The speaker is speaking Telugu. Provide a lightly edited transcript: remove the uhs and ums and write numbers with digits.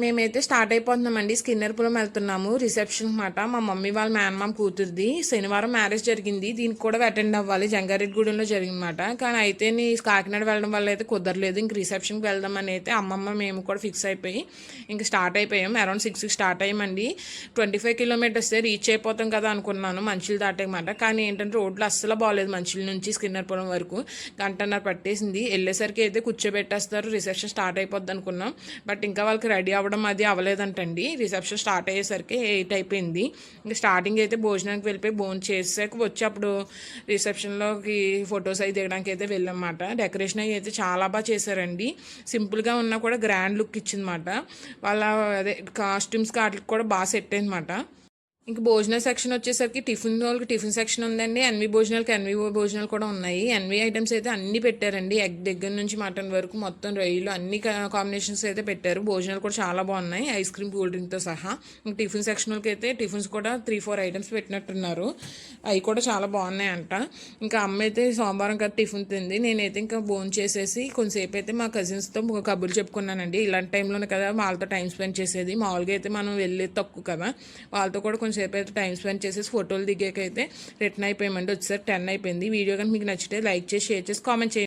మేమైతే స్టార్ట్ అయిపోతున్నామండి. స్కిన్నర్పురం వెళ్తున్నాము రిసెప్షన్ అనమాట. మా మమ్మీ వాళ్ళ మేనమామ కూతురుది శనివారం మ్యారేజ్ జరిగింది. దీనికి కూడా అటెండ్ అవ్వాలి. జంగారెడ్డిగూడెంలో జరిగిందన్నమాట. కానీ అయితే నీ కాకినాడ వెళ్ళడం వల్ల అయితే కుదరలేదు. ఇంక రిసెప్షన్కి వెళ్దామని అయితే అమ్మమ్మ మేము కూడా ఫిక్స్ అయిపోయి ఇంక స్టార్ట్ అయిపోయాం. అరౌండ్ 6కి స్టార్ట్ అయ్యామండి. 25 కిలోమీటర్స్ రీచ్ అయిపోతాం కదా అనుకున్నాను మంచిలు దాటేయమాట. కానీ ఏంటంటే రోడ్లు అస్సలు బాగోలేదు. మంచిల నుంచి స్కిన్నర్పురం వరకు గంటన్నర పట్టేసింది. వెళ్ళేసరికి అయితే కూర్చోబెట్టేస్తారు, రిసెప్షన్ స్టార్ట్ అయిపోద్ది అనుకున్నాం. బట్ ఇంకా వాళ్ళకి రెడీ అవ్వడం అది అవ్వలేదంటండి. రిసెప్షన్ స్టార్ట్ అయ్యేసరికి 8 అయిపోయింది. ఇంకా స్టార్టింగ్ అయితే భోజనానికి వెళ్ళిపోయి భోజనం చేసాక వచ్చి అప్పుడు రిసెప్షన్లోకి ఫొటోస్ అవి దిగడానికి అయితే వెళ్ళామన్నమాట. డెకరేషన్ అయితే చాలా బాగా చేశారండి. సింపుల్గా ఉన్నా కూడా గ్రాండ్ లుక్ ఇచ్చిందన్నమాట. వాళ్ళ అదే కాస్ట్యూమ్స్కి వాటికి కూడా బాగా సెట్ అయిందన్నమాట. ఇంక భోజనం సెక్షన్ వచ్చేసరికి టిఫిన్ వాళ్ళకి టిఫిన్ సెక్షన్ ఉందండి. ఎన్వి భోజనాలకి ఎన్వి భోజనాలు కూడా ఉన్నాయి. ఎన్వి ఐటమ్స్ అయితే అన్నీ పెట్టారండి. ఎగ్ దగ్గర నుంచి మటన్ వరకు మొత్తం రొయ్యలు అన్ని కాంబినేషన్స్ అయితే పెట్టారు. భోజనాలు కూడా చాలా బాగున్నాయి, ఐస్ క్రీమ్ కూల్ డ్రింక్తో సహా. ఇంక టిఫిన్ సెక్షన్ వాళ్ళకి అయితే టిఫిన్స్ కూడా 3-4 ఐటమ్స్ పెట్టినట్టున్నారు. అవి కూడా చాలా బాగున్నాయి అంట. ఇంకా అమ్మ అయితే సోమవారం కదా టిఫిన్ తింది. నేనైతే ఇంకా భోజనం చేసేసి కొంతసేపు అయితే మా కజిన్స్తో కబుర్లు చెప్పుకున్నానండి. ఇలాంటి టైంలోనే కదా వాళ్ళతో టైం స్పెండ్ చేసేది. మామూలుగా అయితే మనం వెళ్ళేది తక్కువ కదా. వాళ్ళతో కూడా కొంచెం సేపు అయితే టైం స్పెండ్ చేసేసి ఫోటోలు దిగాకైతే రిటర్న్ అయిపోయామండి. వచ్చేసరికి 10 అయిపోయింది. వీడియో కనుక మీకు నచ్చితే లైక్ చేసి షేర్ చేసి కామెంట్ చేయండి.